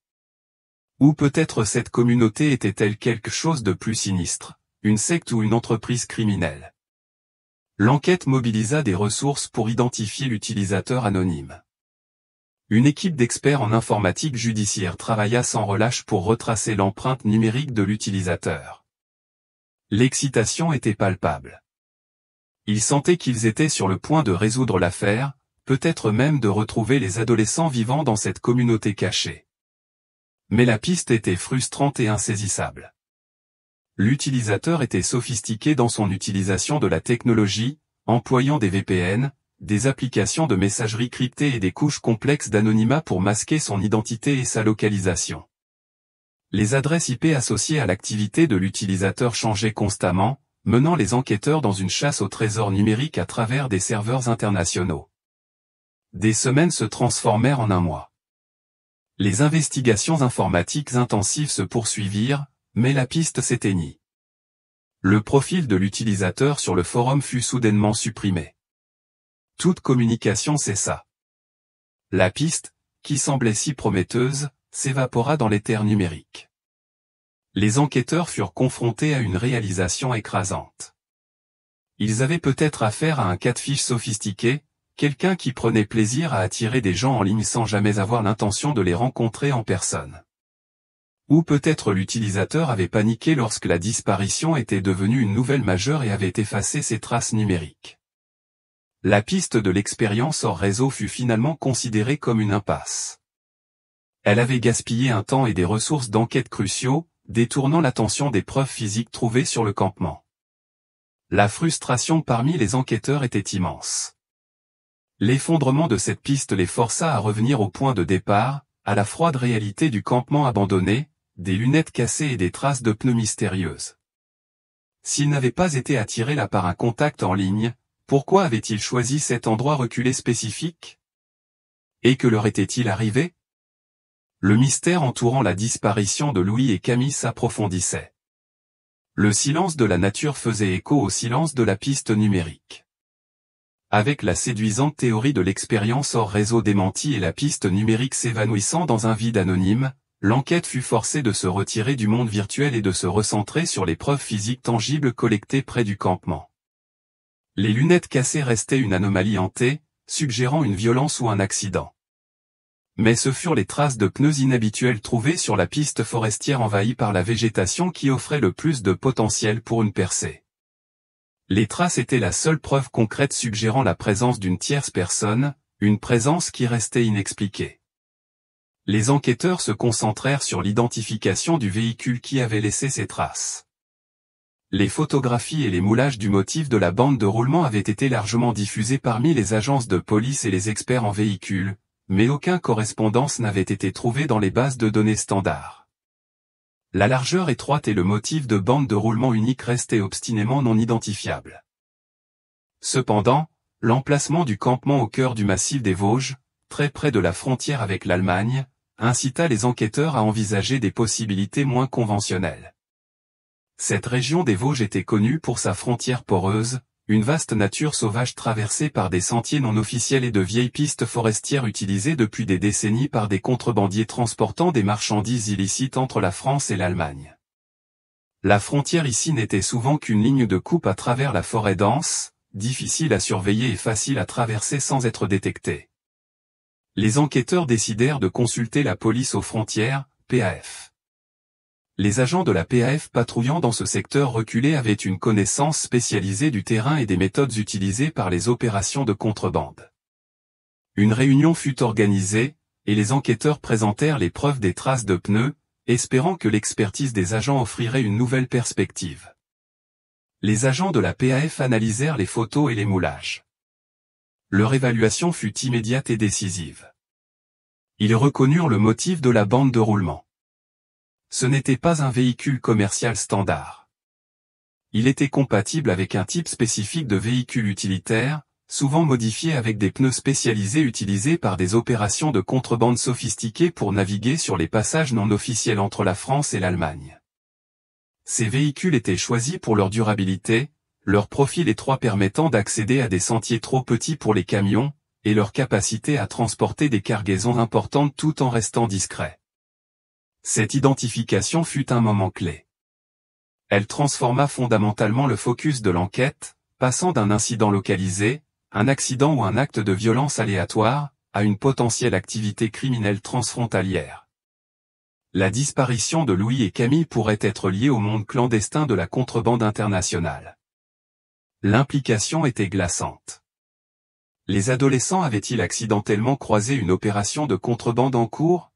Speaker 1: Ou peut-être cette communauté était-elle quelque chose de plus sinistre, une secte ou une entreprise criminelle. L'enquête mobilisa des ressources pour identifier l'utilisateur anonyme. Une équipe d'experts en informatique judiciaire travailla sans relâche pour retracer l'empreinte numérique de l'utilisateur. L'excitation était palpable. Ils sentaient qu'ils étaient sur le point de résoudre l'affaire, peut-être même de retrouver les adolescents vivant dans cette communauté cachée. Mais la piste était frustrante et insaisissable. L'utilisateur était sophistiqué dans son utilisation de la technologie, employant des VPN, des applications de messagerie cryptée et des couches complexes d'anonymat pour masquer son identité et sa localisation. Les adresses IP associées à l'activité de l'utilisateur changeaient constamment, menant les enquêteurs dans une chasse au trésor numérique à travers des serveurs internationaux. Des semaines se transformèrent en un mois. Les investigations informatiques intensives se poursuivirent, mais la piste s'éteignit. Le profil de l'utilisateur sur le forum fut soudainement supprimé. Toute communication cessa. La piste, qui semblait si prometteuse, s'évapora dans l'éther numérique. Les enquêteurs furent confrontés à une réalisation écrasante. Ils avaient peut-être affaire à un cas de fiche sophistiqué, quelqu'un qui prenait plaisir à attirer des gens en ligne sans jamais avoir l'intention de les rencontrer en personne. Ou peut-être l'utilisateur avait paniqué lorsque la disparition était devenue une nouvelle majeure et avait effacé ses traces numériques. La piste de l'expérience hors réseau fut finalement considérée comme une impasse. Elle avait gaspillé un temps et des ressources d'enquête cruciaux, détournant l'attention des preuves physiques trouvées sur le campement. La frustration parmi les enquêteurs était immense. L'effondrement de cette piste les força à revenir au point de départ, à la froide réalité du campement abandonné, des lunettes cassées et des traces de pneus mystérieuses. S'ils n'avaient pas été attirés là par un contact en ligne, pourquoi avaient-ils choisi cet endroit reculé spécifique? Et que leur était-il arrivé? Le mystère entourant la disparition de Louis et Camille s'approfondissait. Le silence de la nature faisait écho au silence de la piste numérique. Avec la séduisante théorie de l'expérience hors réseau démentie et la piste numérique s'évanouissant dans un vide anonyme, l'enquête fut forcée de se retirer du monde virtuel et de se recentrer sur les preuves physiques tangibles collectées près du campement. Les lunettes cassées restaient une anomalie hantée, suggérant une violence ou un accident. Mais ce furent les traces de pneus inhabituels trouvées sur la piste forestière envahie par la végétation qui offraient le plus de potentiel pour une percée. Les traces étaient la seule preuve concrète suggérant la présence d'une tierce personne, une présence qui restait inexpliquée. Les enquêteurs se concentrèrent sur l'identification du véhicule qui avait laissé ces traces. Les photographies et les moulages du motif de la bande de roulement avaient été largement diffusés parmi les agences de police et les experts en véhicules, mais aucune correspondance n'avait été trouvée dans les bases de données standards. La largeur étroite et le motif de bande de roulement unique restaient obstinément non identifiables. Cependant, l'emplacement du campement au cœur du massif des Vosges, très près de la frontière avec l'Allemagne, incita les enquêteurs à envisager des possibilités moins conventionnelles. Cette région des Vosges était connue pour sa frontière poreuse, une vaste nature sauvage traversée par des sentiers non officiels et de vieilles pistes forestières utilisées depuis des décennies par des contrebandiers transportant des marchandises illicites entre la France et l'Allemagne. La frontière ici n'était souvent qu'une ligne de coupe à travers la forêt dense, difficile à surveiller et facile à traverser sans être détecté. Les enquêteurs décidèrent de consulter la police aux frontières, PAF. Les agents de la PAF patrouillant dans ce secteur reculé avaient une connaissance spécialisée du terrain et des méthodes utilisées par les opérations de contrebande. Une réunion fut organisée, et les enquêteurs présentèrent les preuves des traces de pneus, espérant que l'expertise des agents offrirait une nouvelle perspective. Les agents de la PAF analysèrent les photos et les moulages. Leur évaluation fut immédiate et décisive. Ils reconnurent le motif de la bande de roulement. Ce n'était pas un véhicule commercial standard. Il était compatible avec un type spécifique de véhicule utilitaire, souvent modifié avec des pneus spécialisés utilisés par des opérations de contrebande sophistiquées pour naviguer sur les passages non officiels entre la France et l'Allemagne. Ces véhicules étaient choisis pour leur durabilité, leur profil étroit permettant d'accéder à des sentiers trop petits pour les camions, et leur capacité à transporter des cargaisons importantes tout en restant discrets. Cette identification fut un moment clé. Elle transforma fondamentalement le focus de l'enquête, passant d'un incident localisé, un accident ou un acte de violence aléatoire, à une potentielle activité criminelle transfrontalière. La disparition de Louis et Camille pourrait être liée au monde clandestin de la contrebande internationale. L'implication était glaçante. Les adolescents avaient-ils accidentellement croisé une opération de contrebande en cours?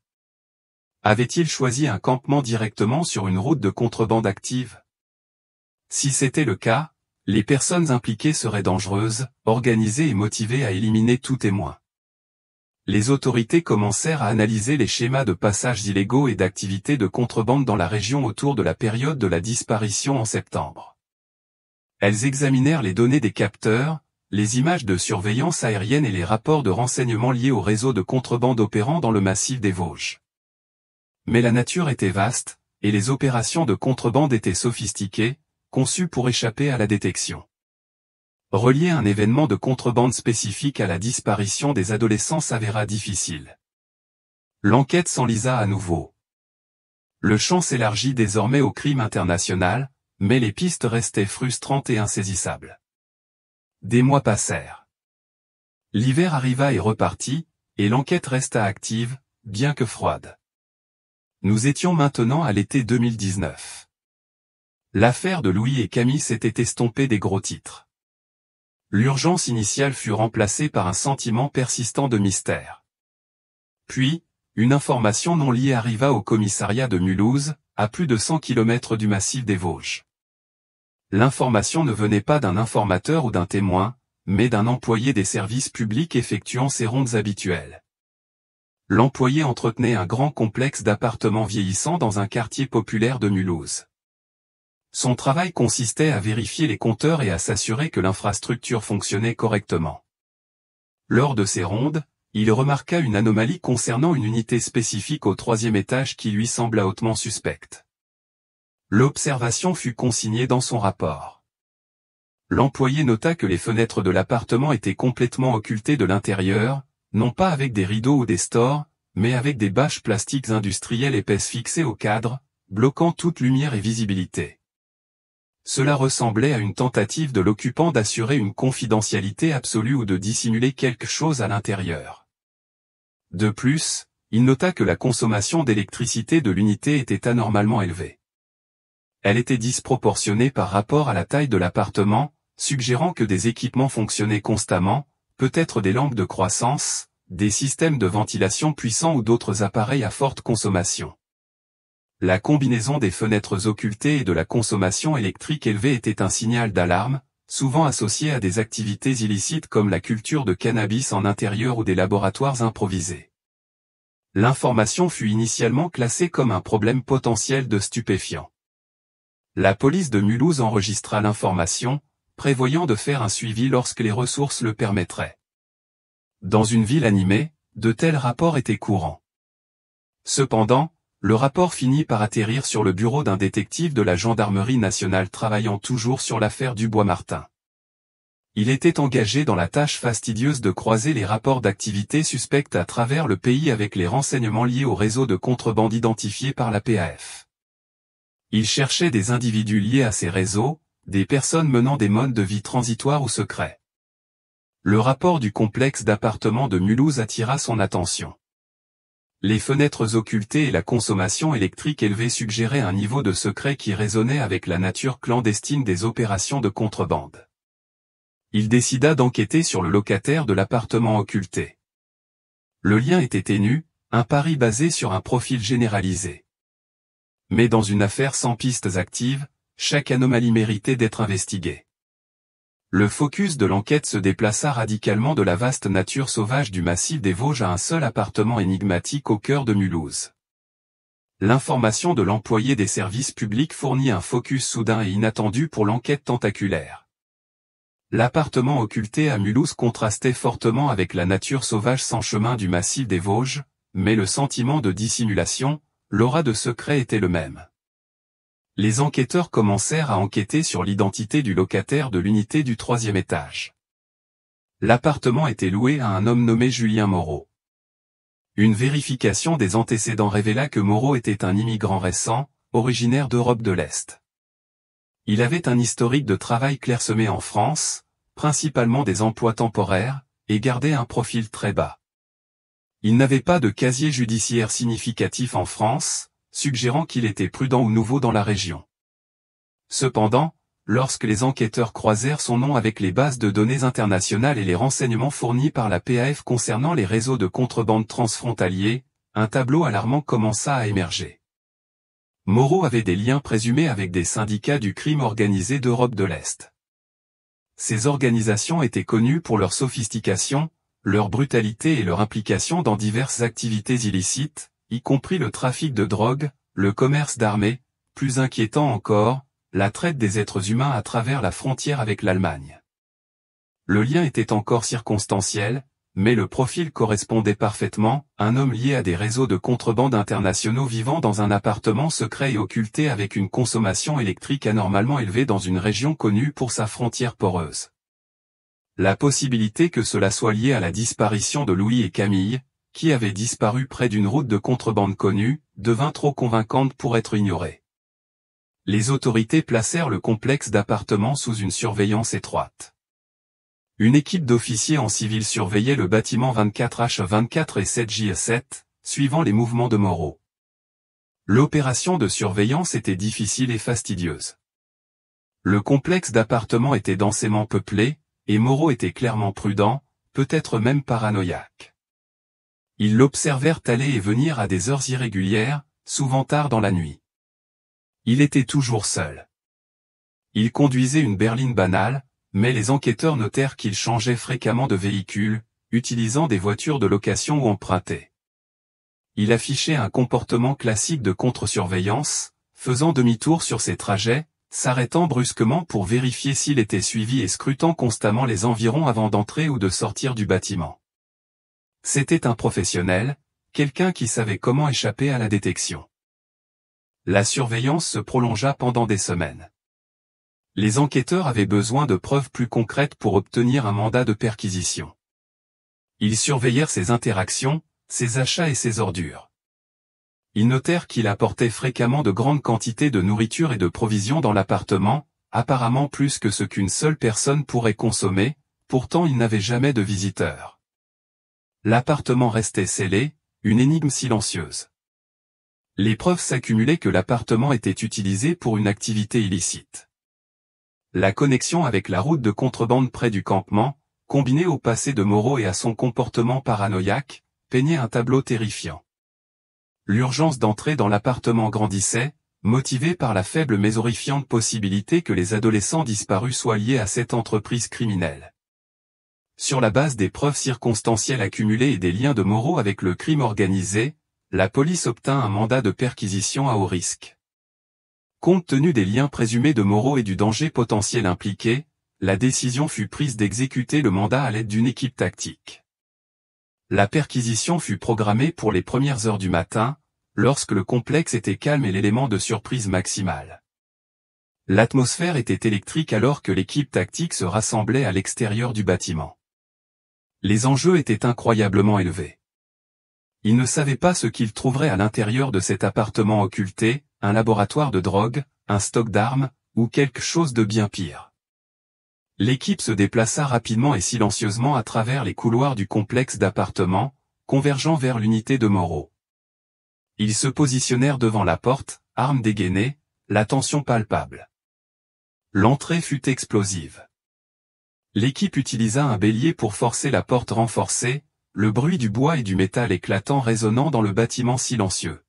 Speaker 1: Avait-il choisi un campement directement sur une route de contrebande active? Si c'était le cas, les personnes impliquées seraient dangereuses, organisées et motivées à éliminer tout témoin. Les autorités commencèrent à analyser les schémas de passages illégaux et d'activités de contrebande dans la région autour de la période de la disparition en septembre. Elles examinèrent les données des capteurs, les images de surveillance aérienne et les rapports de renseignements liés au réseau de contrebande opérant dans le massif des Vosges. Mais la nature était vaste, et les opérations de contrebande étaient sophistiquées, conçues pour échapper à la détection. Relier un événement de contrebande spécifique à la disparition des adolescents s'avéra difficile. L'enquête s'enlisa à nouveau. Le champ s'élargit désormais au crime international, mais les pistes restaient frustrantes et insaisissables. Des mois passèrent. L'hiver arriva et repartit, et l'enquête resta active, bien que froide. Nous étions maintenant à l'été 2019. L'affaire de Louis et Camille s'était estompée des gros titres. L'urgence initiale fut remplacée par un sentiment persistant de mystère. Puis, une information non liée arriva au commissariat de Mulhouse, à plus de 100 km du massif des Vosges. L'information ne venait pas d'un informateur ou d'un témoin, mais d'un employé des services publics effectuant ses rondes habituelles. L'employé entretenait un grand complexe d'appartements vieillissants dans un quartier populaire de Mulhouse. Son travail consistait à vérifier les compteurs et à s'assurer que l'infrastructure fonctionnait correctement. Lors de ces rondes, Il remarqua une anomalie concernant une unité spécifique au 3e étage qui lui sembla hautement suspecte. L'observation fut consignée dans son rapport. L'employé nota que les fenêtres de l'appartement étaient complètement occultées de l'intérieur, non pas avec des rideaux ou des stores, mais avec des bâches plastiques industrielles épaisses fixées au cadre, bloquant toute lumière et visibilité. Cela ressemblait à une tentative de l'occupant d'assurer une confidentialité absolue ou de dissimuler quelque chose à l'intérieur. De plus, il nota que la consommation d'électricité de l'unité était anormalement élevée. Elle était disproportionnée par rapport à la taille de l'appartement, suggérant que des équipements fonctionnaient constamment, peut-être des lampes de croissance, des systèmes de ventilation puissants ou d'autres appareils à forte consommation. La combinaison des fenêtres occultées et de la consommation électrique élevée était un signal d'alarme, souvent associé à des activités illicites comme la culture de cannabis en intérieur ou des laboratoires improvisés. L'information fut initialement classée comme un problème potentiel de stupéfiants. La police de Mulhouse enregistra l'information, prévoyant de faire un suivi lorsque les ressources le permettraient. Dans une ville animée, de tels rapports étaient courants. Cependant, le rapport finit par atterrir sur le bureau d'un détective de la gendarmerie nationale travaillant toujours sur l'affaire Dubois-Martin. Il était engagé dans la tâche fastidieuse de croiser les rapports d'activités suspectes à travers le pays avec les renseignements liés au réseau de contrebande identifié par la PAF. Il cherchait des individus liés à ces réseaux, des personnes menant des modes de vie transitoires ou secrets. Le rapport du complexe d'appartements de Mulhouse attira son attention. Les fenêtres occultées et la consommation électrique élevée suggéraient un niveau de secret qui résonnait avec la nature clandestine des opérations de contrebande. Il décida d'enquêter sur le locataire de l'appartement occulté. Le lien était ténu, un pari basé sur un profil généralisé. Mais dans une affaire sans pistes actives, chaque anomalie méritait d'être investiguée. Le focus de l'enquête se déplaça radicalement de la vaste nature sauvage du massif des Vosges à un seul appartement énigmatique au cœur de Mulhouse. L'information de l'employé des services publics fournit un focus soudain et inattendu pour l'enquête tentaculaire. L'appartement occulté à Mulhouse contrastait fortement avec la nature sauvage sans chemin du massif des Vosges, mais le sentiment de dissimulation, l'aura de secret était le même. Les enquêteurs commencèrent à enquêter sur l'identité du locataire de l'unité du 3e étage. L'appartement était loué à un homme nommé Julien Moreau. Une vérification des antécédents révéla que Moreau était un immigrant récent, originaire d'Europe de l'Est. Il avait un historique de travail clairsemé en France, principalement des emplois temporaires, et gardait un profil très bas. Il n'avait pas de casier judiciaire significatif en France, suggérant qu'il était prudent ou nouveau dans la région. Cependant, lorsque les enquêteurs croisèrent son nom avec les bases de données internationales et les renseignements fournis par la PAF concernant les réseaux de contrebande transfrontaliers, un tableau alarmant commença à émerger. Moreau avait des liens présumés avec des syndicats du crime organisé d'Europe de l'Est. Ces organisations étaient connues pour leur sophistication, leur brutalité et leur implication dans diverses activités illicites, y compris le trafic de drogue, le commerce d'armes, plus inquiétant encore, la traite des êtres humains à travers la frontière avec l'Allemagne. Le lien était encore circonstanciel, mais le profil correspondait parfaitement, un homme lié à des réseaux de contrebande internationaux vivant dans un appartement secret et occulté avec une consommation électrique anormalement élevée dans une région connue pour sa frontière poreuse. La possibilité que cela soit lié à la disparition de Louis et Camille, qui avaient disparu près d'une route de contrebande connue, devint trop convaincante pour être ignorée. Les autorités placèrent le complexe d'appartements sous une surveillance étroite. Une équipe d'officiers en civil surveillait le bâtiment 24H24 et 7J7, suivant les mouvements de Moreau. L'opération de surveillance était difficile et fastidieuse. Le complexe d'appartements était densément peuplé, et Moreau était clairement prudent, peut-être même paranoïaque. Ils l'observèrent aller et venir à des heures irrégulières, souvent tard dans la nuit. Il était toujours seul. Il conduisait une berline banale, mais les enquêteurs notèrent qu'il changeait fréquemment de véhicule, utilisant des voitures de location ou empruntées. Il affichait un comportement classique de contre-surveillance, faisant demi-tour sur ses trajets, s'arrêtant brusquement pour vérifier s'il était suivi et scrutant constamment les environs avant d'entrer ou de sortir du bâtiment. C'était un professionnel, quelqu'un qui savait comment échapper à la détection. La surveillance se prolongea pendant des semaines. Les enquêteurs avaient besoin de preuves plus concrètes pour obtenir un mandat de perquisition. Ils surveillèrent ses interactions, ses achats et ses ordures. Ils notèrent qu'il apportait fréquemment de grandes quantités de nourriture et de provisions dans l'appartement, apparemment plus que ce qu'une seule personne pourrait consommer, pourtant il n'avait jamais de visiteurs. L'appartement restait scellé, une énigme silencieuse. Les preuves s'accumulaient que l'appartement était utilisé pour une activité illicite. La connexion avec la route de contrebande près du campement, combinée au passé de Moreau et à son comportement paranoïaque, peignait un tableau terrifiant. L'urgence d'entrer dans l'appartement grandissait, motivée par la faible mais horrifiante possibilité que les adolescents disparus soient liés à cette entreprise criminelle. Sur la base des preuves circonstancielles accumulées et des liens de Moreau avec le crime organisé, la police obtint un mandat de perquisition à haut risque. Compte tenu des liens présumés de Moreau et du danger potentiel impliqué, la décision fut prise d'exécuter le mandat à l'aide d'une équipe tactique. La perquisition fut programmée pour les premières heures du matin, lorsque le complexe était calme et l'élément de surprise maximal. L'atmosphère était électrique alors que l'équipe tactique se rassemblait à l'extérieur du bâtiment. Les enjeux étaient incroyablement élevés. Ils ne savaient pas ce qu'ils trouveraient à l'intérieur de cet appartement occulté, un laboratoire de drogue, un stock d'armes, ou quelque chose de bien pire. L'équipe se déplaça rapidement et silencieusement à travers les couloirs du complexe d'appartements, convergeant vers l'unité de Moreau. Ils se positionnèrent devant la porte, armes dégainées, la tension palpable. L'entrée fut explosive. L'équipe utilisa un bélier pour forcer la porte renforcée, le bruit du bois et du métal éclatant résonnant dans le bâtiment silencieux.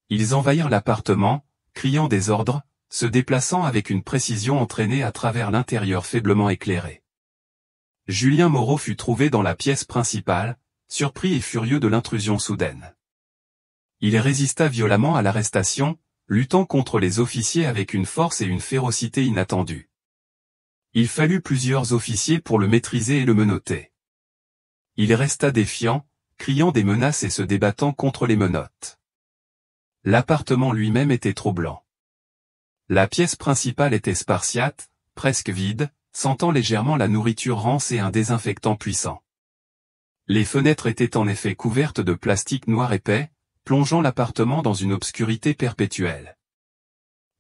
Speaker 1: Ils envahirent l'appartement, criant des ordres, se déplaçant avec une précision entraînée à travers l'intérieur faiblement éclairé. Julien Moreau fut trouvé dans la pièce principale, surpris et furieux de l'intrusion soudaine. Il résista violemment à l'arrestation, luttant contre les officiers avec une force et une férocité inattendues. Il fallut plusieurs officiers pour le maîtriser et le menotter. Il resta défiant, criant des menaces et se débattant contre les menottes. L'appartement lui-même était troublant. La pièce principale était spartiate, presque vide, sentant légèrement la nourriture rance et un désinfectant puissant. Les fenêtres étaient en effet couvertes de plastique noir épais, plongeant l'appartement dans une obscurité perpétuelle.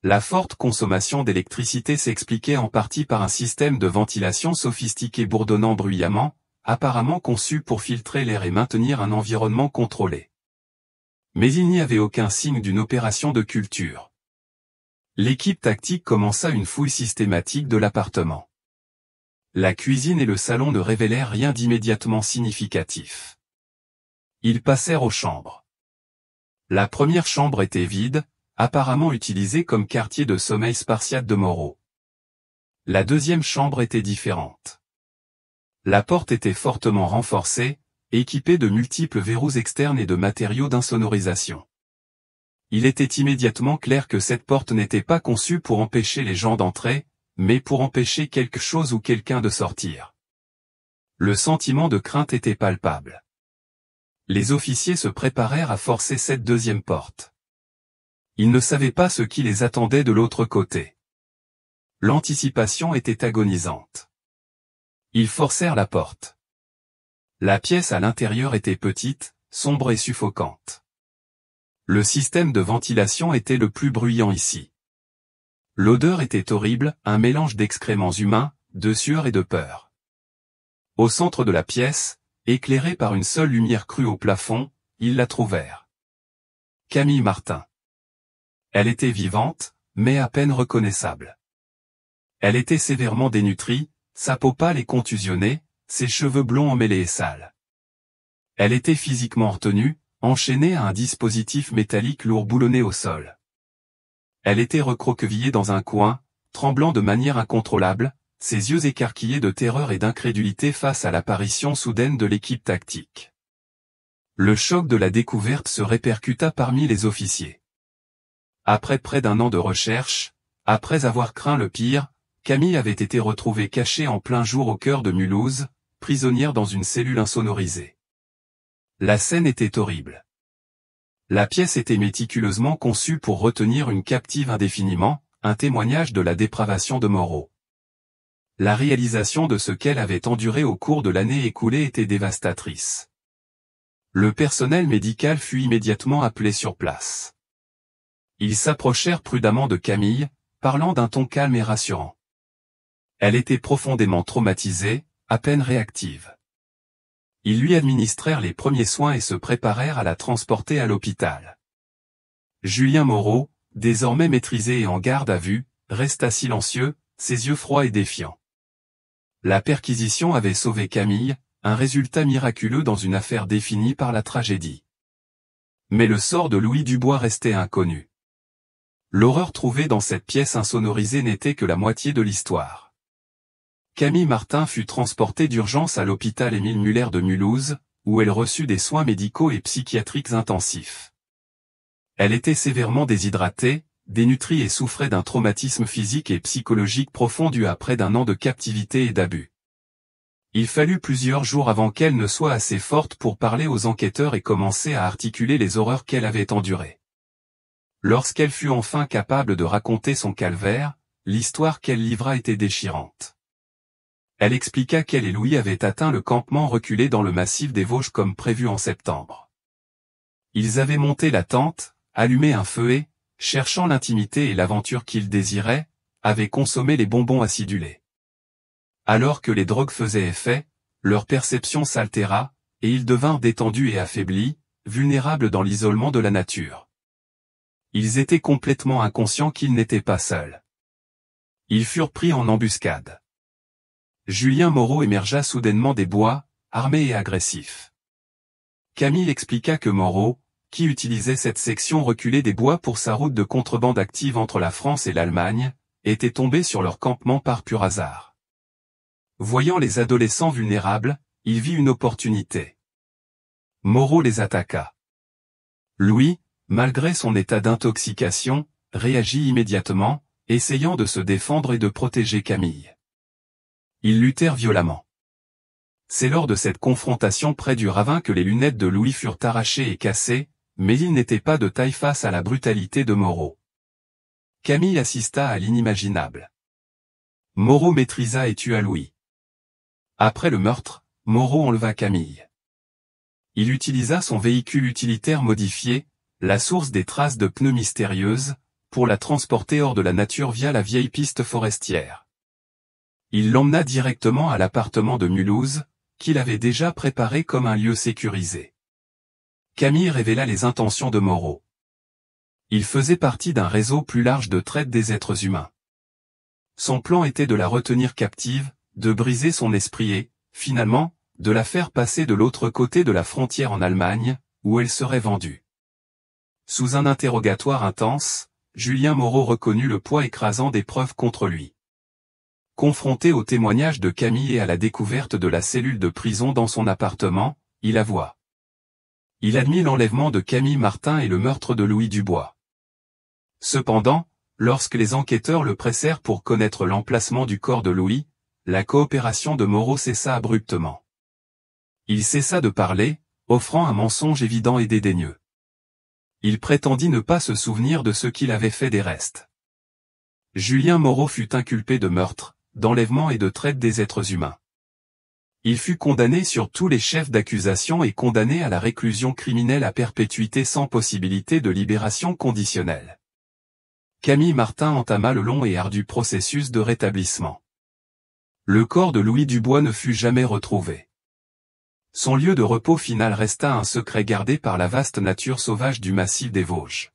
Speaker 1: La forte consommation d'électricité s'expliquait en partie par un système de ventilation sophistiqué bourdonnant bruyamment, apparemment conçu pour filtrer l'air et maintenir un environnement contrôlé. Mais il n'y avait aucun signe d'une opération de culture. L'équipe tactique commença une fouille systématique de l'appartement. La cuisine et le salon ne révélèrent rien d'immédiatement significatif. Ils passèrent aux chambres. La première chambre était vide, apparemment utilisée comme quartier de sommeil spartiate de Moreau. La deuxième chambre était différente. La porte était fortement renforcée, équipée de multiples verrous externes et de matériaux d'insonorisation. Il était immédiatement clair que cette porte n'était pas conçue pour empêcher les gens d'entrer, mais pour empêcher quelque chose ou quelqu'un de sortir. Le sentiment de crainte était palpable. Les officiers se préparèrent à forcer cette deuxième porte. Ils ne savaient pas ce qui les attendait de l'autre côté. L'anticipation était agonisante. Ils forcèrent la porte. La pièce à l'intérieur était petite, sombre et suffocante. Le système de ventilation était le plus bruyant ici. L'odeur était horrible, un mélange d'excréments humains, de sueur et de peur. Au centre de la pièce, éclairée par une seule lumière crue au plafond, ils la trouvèrent. Camille Martin. Elle était vivante, mais à peine reconnaissable. Elle était sévèrement dénutrie, sa peau pâle et contusionnée, ses cheveux blonds emmêlés et sales. Elle était physiquement retenue, enchaînée à un dispositif métallique lourd boulonné au sol. Elle était recroquevillée dans un coin, tremblant de manière incontrôlable, ses yeux écarquillés de terreur et d'incrédulité face à l'apparition soudaine de l'équipe tactique. Le choc de la découverte se répercuta parmi les officiers. Après près d'un an de recherche, après avoir craint le pire, Camille avait été retrouvée cachée en plein jour au cœur de Mulhouse, prisonnière dans une cellule insonorisée. La scène était horrible. La pièce était méticuleusement conçue pour retenir une captive indéfiniment, un témoignage de la dépravation de Moreau. La réalisation de ce qu'elle avait enduré au cours de l'année écoulée était dévastatrice. Le personnel médical fut immédiatement appelé sur place. Ils s'approchèrent prudemment de Camille, parlant d'un ton calme et rassurant. Elle était profondément traumatisée, à peine réactive. Ils lui administrèrent les premiers soins et se préparèrent à la transporter à l'hôpital. Julien Moreau, désormais maîtrisé et en garde à vue, resta silencieux, ses yeux froids et défiants. La perquisition avait sauvé Camille, un résultat miraculeux dans une affaire définie par la tragédie. Mais le sort de Louis Dubois restait inconnu. L'horreur trouvée dans cette pièce insonorisée n'était que la moitié de l'histoire. Camille Martin fut transportée d'urgence à l'hôpital Émile Muller de Mulhouse, où elle reçut des soins médicaux et psychiatriques intensifs. Elle était sévèrement déshydratée, dénutrie et souffrait d'un traumatisme physique et psychologique profond dû à près d'un an de captivité et d'abus. Il fallut plusieurs jours avant qu'elle ne soit assez forte pour parler aux enquêteurs et commencer à articuler les horreurs qu'elle avait endurées. Lorsqu'elle fut enfin capable de raconter son calvaire, l'histoire qu'elle livra était déchirante. Elle expliqua qu'elle et Louis avaient atteint le campement reculé dans le massif des Vosges comme prévu en septembre. Ils avaient monté la tente, allumé un feu et, cherchant l'intimité et l'aventure qu'ils désiraient, avaient consommé les bonbons acidulés. Alors que les drogues faisaient effet, leur perception s'altéra, et ils devinrent détendus et affaiblis, vulnérables dans l'isolement de la nature. Ils étaient complètement inconscients qu'ils n'étaient pas seuls. Ils furent pris en embuscade. Julien Moreau émergea soudainement des bois, armé et agressif. Camille expliqua que Moreau, qui utilisait cette section reculée des bois pour sa route de contrebande active entre la France et l'Allemagne, était tombé sur leur campement par pur hasard. Voyant les adolescents vulnérables, il vit une opportunité. Moreau les attaqua. Louis, malgré son état d'intoxication, réagit immédiatement, essayant de se défendre et de protéger Camille. Ils luttèrent violemment. C'est lors de cette confrontation près du ravin que les lunettes de Louis furent arrachées et cassées, mais il n'était pas de taille face à la brutalité de Moreau. Camille assista à l'inimaginable. Moreau maîtrisa et tua Louis. Après le meurtre, Moreau enleva Camille. Il utilisa son véhicule utilitaire modifié, la source des traces de pneus mystérieuses, pour la transporter hors de la nature via la vieille piste forestière. Il l'emmena directement à l'appartement de Mulhouse, qu'il avait déjà préparé comme un lieu sécurisé. Camille révéla les intentions de Moreau. Il faisait partie d'un réseau plus large de traite des êtres humains. Son plan était de la retenir captive, de briser son esprit et, finalement, de la faire passer de l'autre côté de la frontière en Allemagne, où elle serait vendue. Sous un interrogatoire intense, Julien Moreau reconnut le poids écrasant des preuves contre lui. Confronté au témoignage de Camille et à la découverte de la cellule de prison dans son appartement, il avoua. Il admit l'enlèvement de Camille Martin et le meurtre de Louis Dubois. Cependant, lorsque les enquêteurs le pressèrent pour connaître l'emplacement du corps de Louis, la coopération de Moreau cessa abruptement. Il cessa de parler, offrant un mensonge évident et dédaigneux. Il prétendit ne pas se souvenir de ce qu'il avait fait des restes. Julien Moreau fut inculpé de meurtre, d'enlèvement et de traite des êtres humains. Il fut condamné sur tous les chefs d'accusation et condamné à la réclusion criminelle à perpétuité sans possibilité de libération conditionnelle. Camille Martin entama le long et ardu processus de rétablissement. Le corps de Louis Dubois ne fut jamais retrouvé. Son lieu de repos final resta un secret gardé par la vaste nature sauvage du massif des Vosges.